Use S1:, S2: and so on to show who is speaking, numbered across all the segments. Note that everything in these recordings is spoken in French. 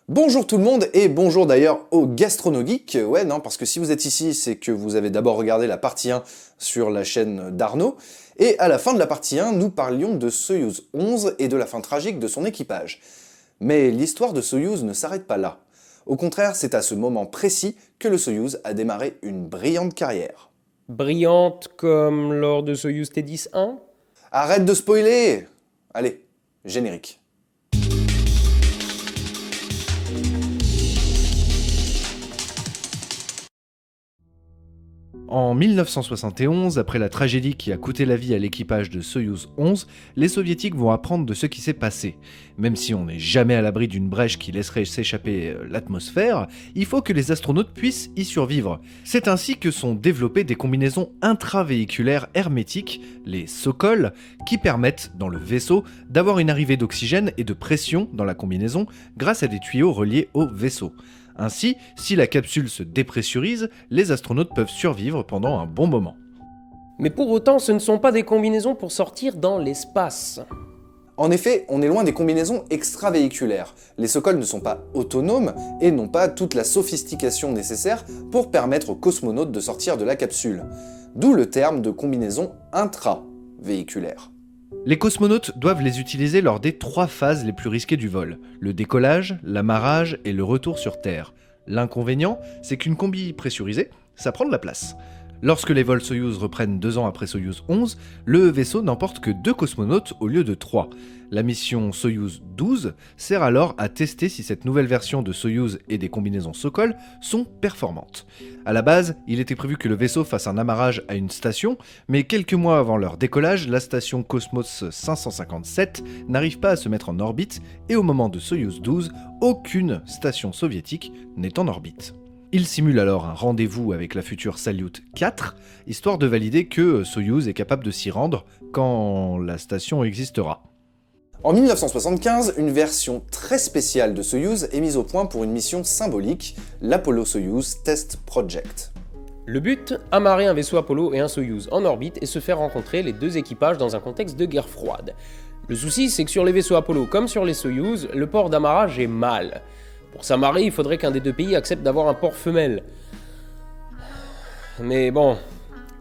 S1: Bonjour tout le monde et bonjour d'ailleurs aux gastronogeeks. Ouais, non, parce que si vous êtes ici, c'est que vous avez d'abord regardé la partie 1 sur la chaîne d'Arnaud. Et à la fin de la partie 1, nous parlions de Soyouz 11 et de la fin tragique de son équipage. Mais l'histoire de Soyouz ne s'arrête pas là. Au contraire, c'est à ce moment précis que le Soyouz a démarré une brillante carrière.
S2: Brillante comme lors de Soyouz T-10-1 ?
S1: Arrête de spoiler! Allez, générique.
S3: En 1971, après la tragédie qui a coûté la vie à l'équipage de Soyouz 11, les soviétiques vont apprendre de ce qui s'est passé. Même si on n'est jamais à l'abri d'une brèche qui laisserait s'échapper l'atmosphère, il faut que les astronautes puissent y survivre. C'est ainsi que sont développées des combinaisons intravéhiculaires hermétiques, les Sokol, qui permettent, dans le vaisseau, d'avoir une arrivée d'oxygène et de pression dans la combinaison grâce à des tuyaux reliés au vaisseau. Ainsi, si la capsule se dépressurise, les astronautes peuvent survivre pendant un bon moment.
S2: Mais pour autant, ce ne sont pas des combinaisons pour sortir dans l'espace.
S1: En effet, on est loin des combinaisons extravéhiculaires. Les Sokol ne sont pas autonomes et n'ont pas toute la sophistication nécessaire pour permettre aux cosmonautes de sortir de la capsule. D'où le terme de combinaison intravéhiculaire.
S3: Les cosmonautes doivent les utiliser lors des 3 phases les plus risquées du vol, le décollage, l'amarrage et le retour sur Terre. L'inconvénient, c'est qu'une combi pressurisée, ça prend de la place. Lorsque les vols Soyouz reprennent 2 ans après Soyouz 11, le vaisseau n'emporte que 2 cosmonautes au lieu de 3. La mission Soyouz 12 sert alors à tester si cette nouvelle version de Soyouz et des combinaisons Sokol sont performantes. À la base, il était prévu que le vaisseau fasse un amarrage à une station, mais quelques mois avant leur décollage, la station Cosmos 557 n'arrive pas à se mettre en orbite, et au moment de Soyouz 12, aucune station soviétique n'est en orbite. Il simule alors un rendez-vous avec la future Salyut 4, histoire de valider que Soyouz est capable de s'y rendre quand la station existera.
S1: En 1975, une version très spéciale de Soyouz est mise au point pour une mission symbolique, l'Apollo-Soyouz Test Project.
S2: Le but, amarrer un vaisseau Apollo et un Soyouz en orbite et se faire rencontrer les deux équipages dans un contexte de guerre froide. Le souci, c'est que sur les vaisseaux Apollo comme sur les Soyouz, le port d'amarrage est mal. Pour s'amarrer, il faudrait qu'un des deux pays accepte d'avoir un port femelle. Mais bon,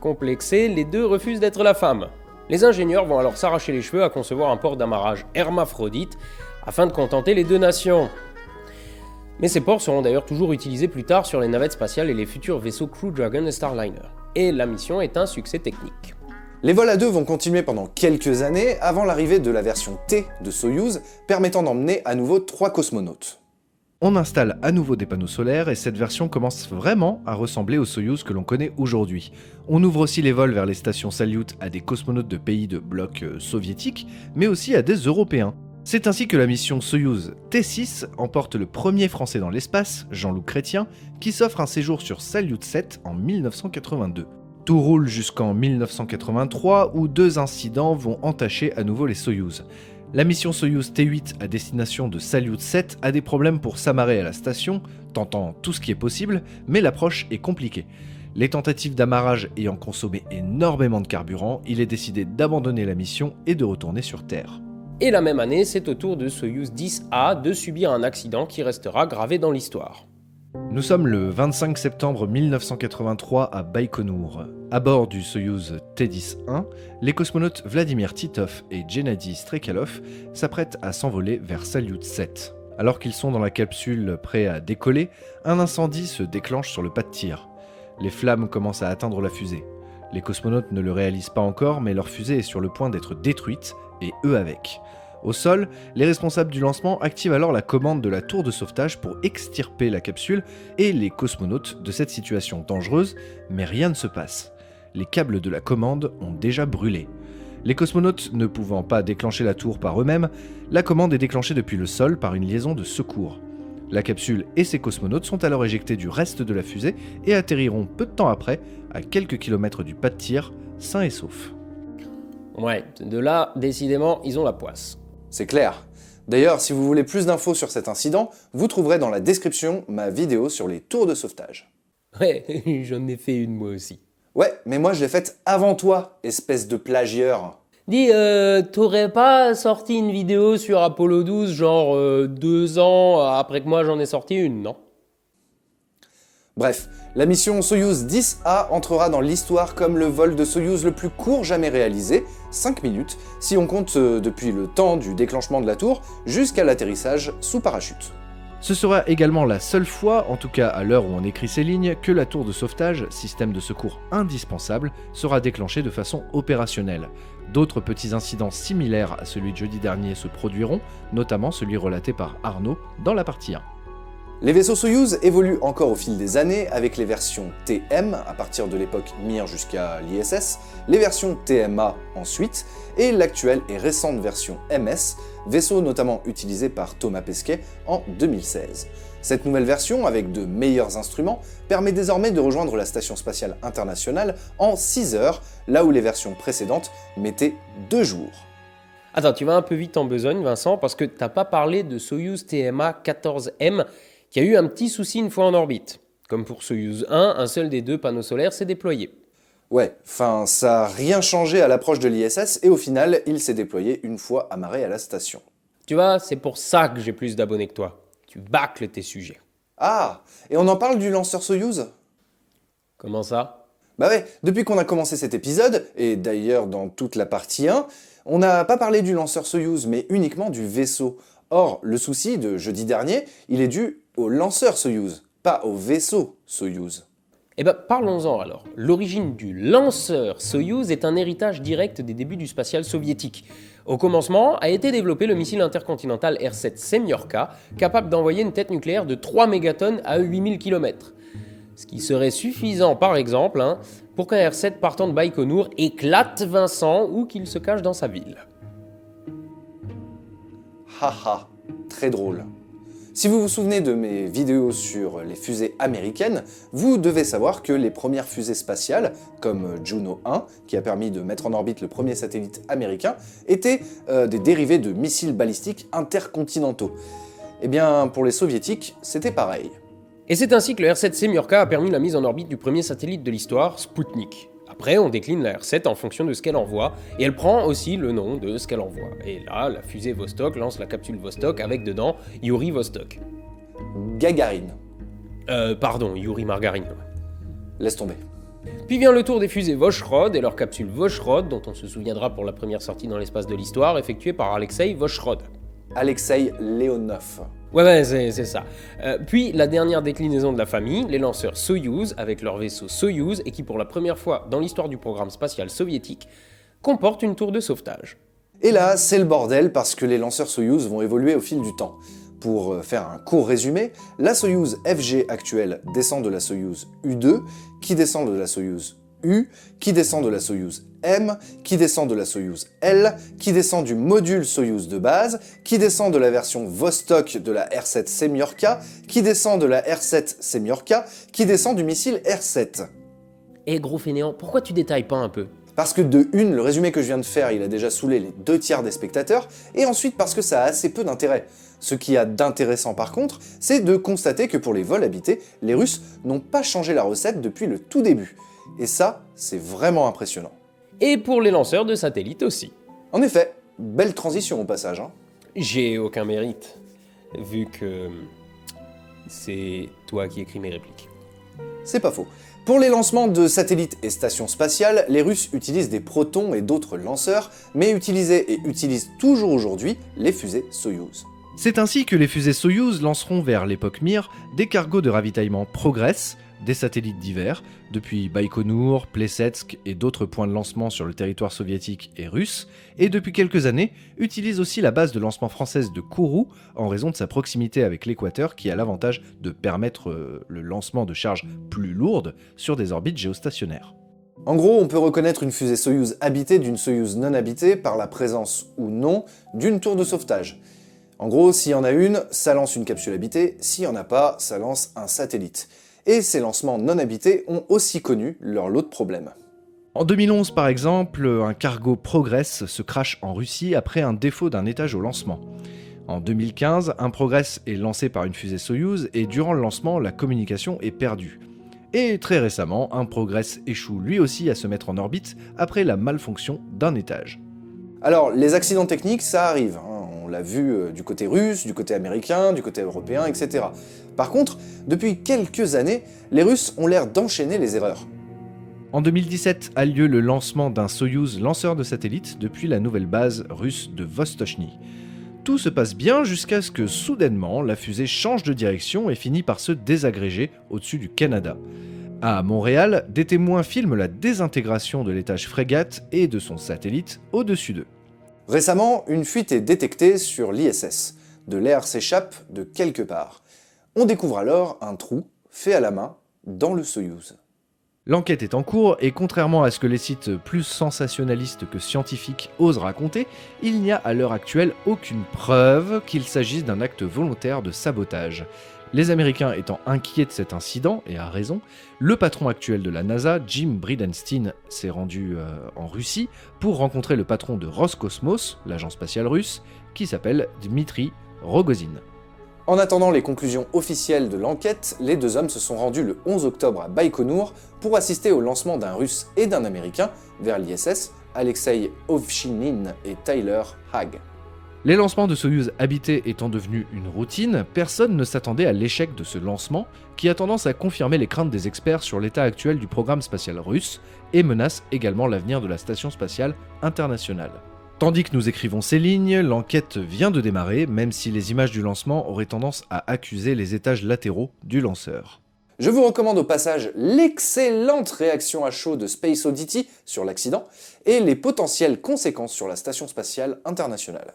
S2: complexés, les deux refusent d'être la femme. Les ingénieurs vont alors s'arracher les cheveux à concevoir un port d'amarrage hermaphrodite afin de contenter les deux nations. Mais ces ports seront d'ailleurs toujours utilisés plus tard sur les navettes spatiales et les futurs vaisseaux Crew Dragon et Starliner. Et la mission est un succès technique.
S1: Les vols à deux vont continuer pendant quelques années avant l'arrivée de la version T de Soyouz, permettant d'emmener à nouveau 3 cosmonautes.
S3: On installe à nouveau des panneaux solaires et cette version commence vraiment à ressembler au Soyouz que l'on connaît aujourd'hui. On ouvre aussi les vols vers les stations Salyut à des cosmonautes de pays de bloc soviétiques, mais aussi à des Européens. C'est ainsi que la mission Soyouz T6 emporte le premier Français dans l'espace, Jean-Luc Chrétien, qui s'offre un séjour sur Salyut 7 en 1982. Tout roule jusqu'en 1983 où 2 incidents vont entacher à nouveau les Soyouz. La mission Soyouz T8 à destination de Salyut 7 a des problèmes pour s'amarrer à la station, tentant tout ce qui est possible, mais l'approche est compliquée. Les tentatives d'amarrage ayant consommé énormément de carburant, il est décidé d'abandonner la mission et de retourner sur Terre.
S2: Et la même année, c'est au tour de Soyouz 10A de subir un accident qui restera gravé dans l'histoire.
S3: Nous sommes le 25 septembre 1983 à Baïkonour. À bord du Soyouz T-10-1, les cosmonautes Vladimir Titov et Gennady Strekalov s'apprêtent à s'envoler vers Salyut 7. Alors qu'ils sont dans la capsule prêts à décoller, un incendie se déclenche sur le pas de tir. Les flammes commencent à atteindre la fusée. Les cosmonautes ne le réalisent pas encore, mais leur fusée est sur le point d'être détruite, et eux avec. Au sol, les responsables du lancement activent alors la commande de la tour de sauvetage pour extirper la capsule et les cosmonautes de cette situation dangereuse, mais rien ne se passe. Les câbles de la commande ont déjà brûlé. Les cosmonautes ne pouvant pas déclencher la tour par eux-mêmes, la commande est déclenchée depuis le sol par une liaison de secours. La capsule et ses cosmonautes sont alors éjectés du reste de la fusée et atterriront peu de temps après, à quelques kilomètres du pas de tir, sains et saufs.
S2: Ouais, de là, décidément, ils ont la poisse.
S1: C'est clair. D'ailleurs, si vous voulez plus d'infos sur cet incident, vous trouverez dans la description ma vidéo sur les tours de sauvetage.
S2: Ouais, j'en ai fait une moi aussi.
S1: Ouais, mais moi je l'ai faite avant toi, espèce de plagieur.
S2: Dis, t'aurais pas sorti une vidéo sur Apollo 12, genre 2 ans après que moi j'en ai sorti une, non?
S1: Bref, la mission Soyouz 10A entrera dans l'histoire comme le vol de Soyouz le plus court jamais réalisé, 5 minutes, si on compte depuis le temps du déclenchement de la tour jusqu'à l'atterrissage sous parachute.
S3: Ce sera également la seule fois, en tout cas à l'heure où on écrit ces lignes, que la tour de sauvetage, système de secours indispensable, sera déclenchée de façon opérationnelle. D'autres petits incidents similaires à celui de jeudi dernier se produiront, notamment celui relaté par Arnaud dans la partie 1.
S1: Les vaisseaux Soyouz évoluent encore au fil des années avec les versions TM à partir de l'époque Mir jusqu'à l'ISS, les versions TMA ensuite, et l'actuelle et récente version MS, vaisseau notamment utilisé par Thomas Pesquet en 2016. Cette nouvelle version, avec de meilleurs instruments, permet désormais de rejoindre la Station Spatiale Internationale en 6 heures, là où les versions précédentes mettaient 2 jours.
S2: Attends, tu vas un peu vite en besogne, Vincent, parce que t'as pas parlé de Soyouz TMA 14M, qui a eu un petit souci une fois en orbite. Comme pour Soyouz 1, un seul des 2 panneaux solaires s'est déployé.
S1: Ouais, enfin, ça a rien changé à l'approche de l'ISS, et au final, il s'est déployé une fois amarré à la station.
S2: Tu vois, c'est pour ça que j'ai plus d'abonnés que toi. Tu bâcles tes sujets.
S1: Ah, et on en parle du lanceur Soyouz ?
S2: Comment ça?
S1: Bah ouais, depuis qu'on a commencé cet épisode, et d'ailleurs dans toute la partie 1, on n'a pas parlé du lanceur Soyouz, mais uniquement du vaisseau. Or, le souci de jeudi dernier, il est dû au lanceur Soyouz, pas au vaisseau Soyouz.
S2: Eh ben, parlons-en alors. L'origine du lanceur Soyouz est un héritage direct des débuts du spatial soviétique. Au commencement a été développé le missile intercontinental R-7 Semyorka, capable d'envoyer une tête nucléaire de 3 mégatonnes à 8000 km. Ce qui serait suffisant, par exemple, pour qu'un R-7 partant de Baïkonour éclate Vincent ou qu'il se cache dans sa ville.
S1: Haha, très drôle. Si vous vous souvenez de mes vidéos sur les fusées américaines, vous devez savoir que les premières fusées spatiales, comme Juno 1, qui a permis de mettre en orbite le premier satellite américain, étaient des dérivés de missiles balistiques intercontinentaux. Eh bien, pour les soviétiques, c'était pareil.
S2: Et c'est ainsi que le R-7 Semyorka a permis la mise en orbite du premier satellite de l'histoire, Sputnik. Après, on décline la R-7 en fonction de ce qu'elle envoie, et elle prend aussi le nom de ce qu'elle envoie. Et là, la fusée Vostok lance la capsule Vostok avec dedans Yuri Vostok.
S1: Gagarine.
S2: Pardon, Yuri Margarine.
S1: Laisse tomber.
S2: Puis vient le tour des fusées Voshrod et leur capsule Voshrod, dont on se souviendra pour la première sortie dans l'espace de l'histoire, effectuée par Alexei Voshrod.
S1: Alexei Leonov.
S2: Ouais, c'est ça. Puis la dernière déclinaison de la famille, les lanceurs Soyouz, avec leur vaisseau Soyouz, et qui pour la première fois dans l'histoire du programme spatial soviétique, comporte une tour de sauvetage.
S1: Et là, c'est le bordel parce que les lanceurs Soyouz vont évoluer au fil du temps. Pour faire un court résumé, la Soyouz FG actuelle descend de la Soyouz U2, qui descend de la Soyouz U, qui descend de la Soyouz M, qui descend de la Soyouz L, qui descend du module Soyouz de base, qui descend de la version Vostok de la R-7 Semyorka, qui descend de la R-7 Semyorka, qui descend du missile R-7.
S2: Eh gros fainéant, pourquoi tu détailles pas un peu ?
S1: Parce que de une, le résumé que je viens de faire, il a déjà saoulé les 2/3 des spectateurs, et ensuite parce que ça a assez peu d'intérêt. Ce qui a d'intéressant par contre, c'est de constater que pour les vols habités, les Russes n'ont pas changé la recette depuis le tout début. Et ça, c'est vraiment impressionnant.
S2: Et pour les lanceurs de satellites aussi.
S1: En effet, belle transition au passage.
S2: J'ai aucun mérite, vu que c'est toi qui écris mes répliques.
S1: C'est pas faux. Pour les lancements de satellites et stations spatiales, les Russes utilisent des protons et d'autres lanceurs, mais utilisaient et utilisent toujours aujourd'hui les fusées Soyouz.
S3: C'est ainsi que les fusées Soyouz lanceront vers l'époque Mir des cargos de ravitaillement Progress, des satellites divers, depuis Baïkonour, Plesetsk et d'autres points de lancement sur le territoire soviétique et russe, et depuis quelques années, utilisent aussi la base de lancement française de Kourou en raison de sa proximité avec l'équateur qui a l'avantage de permettre le lancement de charges plus lourdes sur des orbites géostationnaires.
S1: En gros, on peut reconnaître une fusée Soyouz habitée d'une Soyouz non habitée par la présence ou non d'une tour de sauvetage. En gros, s'il y en a une, ça lance une capsule habitée, s'il n'y en a pas, ça lance un satellite. Et ces lancements non habités ont aussi connu leur lot de problèmes.
S3: En 2011 par exemple, un cargo Progress se crache en Russie après un défaut d'un étage au lancement. En 2015, un Progress est lancé par une fusée Soyouz et durant le lancement, la communication est perdue. Et très récemment, un Progress échoue lui aussi à se mettre en orbite après la malfonction d'un étage.
S1: Alors, les accidents techniques, ça arrive, hein. On l'a vu du côté russe, du côté américain, du côté européen, etc. Par contre, depuis quelques années, les Russes ont l'air d'enchaîner les erreurs.
S3: En 2017 a lieu le lancement d'un Soyouz lanceur de satellite depuis la nouvelle base russe de Vostochny. Tout se passe bien jusqu'à ce que soudainement la fusée change de direction et finit par se désagréger au-dessus du Canada. À Montréal, des témoins filment la désintégration de l'étage frégate et de son satellite au-dessus d'eux.
S1: Récemment, une fuite est détectée sur l'ISS. De l'air s'échappe de quelque part. On découvre alors un trou, fait à la main, dans le Soyouz.
S3: L'enquête est en cours et contrairement à ce que les sites plus sensationnalistes que scientifiques osent raconter, il n'y a à l'heure actuelle aucune preuve qu'il s'agisse d'un acte volontaire de sabotage. Les Américains étant inquiets de cet incident, et à raison, le patron actuel de la NASA, Jim Bridenstine, s'est rendu en Russie pour rencontrer le patron de Roscosmos, l'agence spatiale russe, qui s'appelle Dmitri Rogozin.
S1: En attendant les conclusions officielles de l'enquête, les deux hommes se sont rendus le 11 octobre à Baïkonour pour assister au lancement d'un Russe et d'un Américain vers l'ISS, Alexei Ovchinin et Tyler Hague.
S3: Les lancements de Soyouz habités étant devenus une routine, personne ne s'attendait à l'échec de ce lancement, qui a tendance à confirmer les craintes des experts sur l'état actuel du programme spatial russe et menace également l'avenir de la station spatiale internationale. Tandis que nous écrivons ces lignes, l'enquête vient de démarrer, même si les images du lancement auraient tendance à accuser les étages latéraux du lanceur.
S1: Je vous recommande au passage l'excellente réaction à chaud de Space Oddity sur l'accident et les potentielles conséquences sur la station spatiale internationale.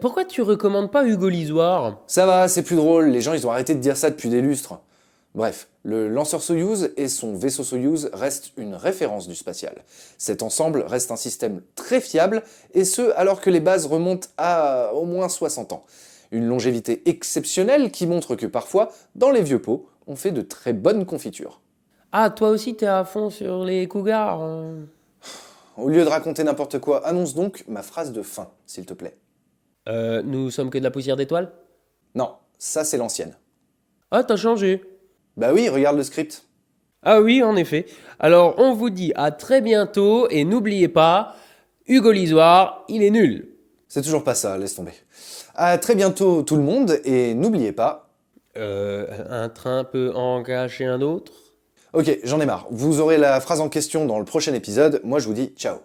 S2: Pourquoi tu recommandes pas Hugo Lisoire?
S1: Ça va, c'est plus drôle, les gens ils ont arrêté de dire ça depuis des lustres. Bref, le lanceur Soyouz et son vaisseau Soyouz restent une référence du spatial. Cet ensemble reste un système très fiable, et ce alors que les bases remontent à au moins 60 ans. Une longévité exceptionnelle qui montre que parfois, dans les vieux pots, on fait de très bonnes confitures.
S2: Ah, toi aussi t'es à fond sur les cougars.
S1: Au lieu de raconter n'importe quoi, annonce donc ma phrase de fin, s'il te plaît.
S2: Nous sommes que de la poussière d'étoiles?
S1: Non, ça c'est l'ancienne.
S2: Ah, t'as changé.
S1: Bah oui, regarde le script.
S2: Ah oui, en effet. Alors, on vous dit à très bientôt et n'oubliez pas, Hugo Lisoire, il est nul.
S1: C'est toujours pas ça, laisse tomber. À très bientôt tout le monde, et n'oubliez pas...
S2: Un train peut engager un autre?
S1: Ok, j'en ai marre. Vous aurez la phrase en question dans le prochain épisode. Moi, je vous dis ciao.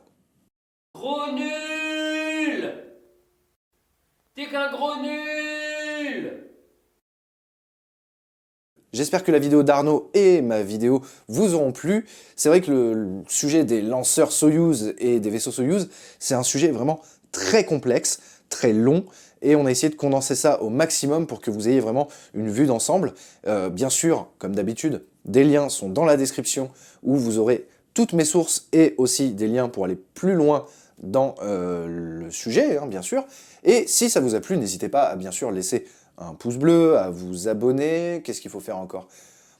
S2: Gros nul! T'es qu'un gros nul!
S1: J'espère que la vidéo d'Arnaud et ma vidéo vous auront plu. C'est vrai que le sujet des lanceurs Soyouz et des vaisseaux Soyouz, c'est un sujet vraiment très complexe, très long, et on a essayé de condenser ça au maximum pour que vous ayez vraiment une vue d'ensemble. Bien sûr, comme d'habitude, des liens sont dans la description où vous aurez toutes mes sources et aussi des liens pour aller plus loin dans le sujet, hein, bien sûr. Et si ça vous a plu, n'hésitez pas à bien sûr laisser un pouce bleu, à vous abonner. Qu'est-ce qu'il faut faire encore?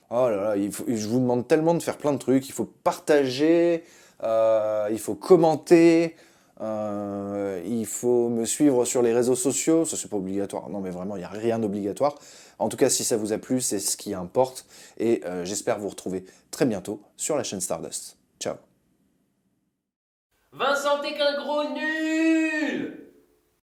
S1: Oh là là, je vous demande tellement de faire plein de trucs. Il faut partager, il faut commenter, il faut me suivre sur les réseaux sociaux. Ça, c'est pas obligatoire. Non, mais vraiment, il n'y a rien d'obligatoire. En tout cas, si ça vous a plu, c'est ce qui importe. Et j'espère vous retrouver très bientôt sur la chaîne Stardust. Ciao.
S2: Vincent, t'es qu'un gros nul!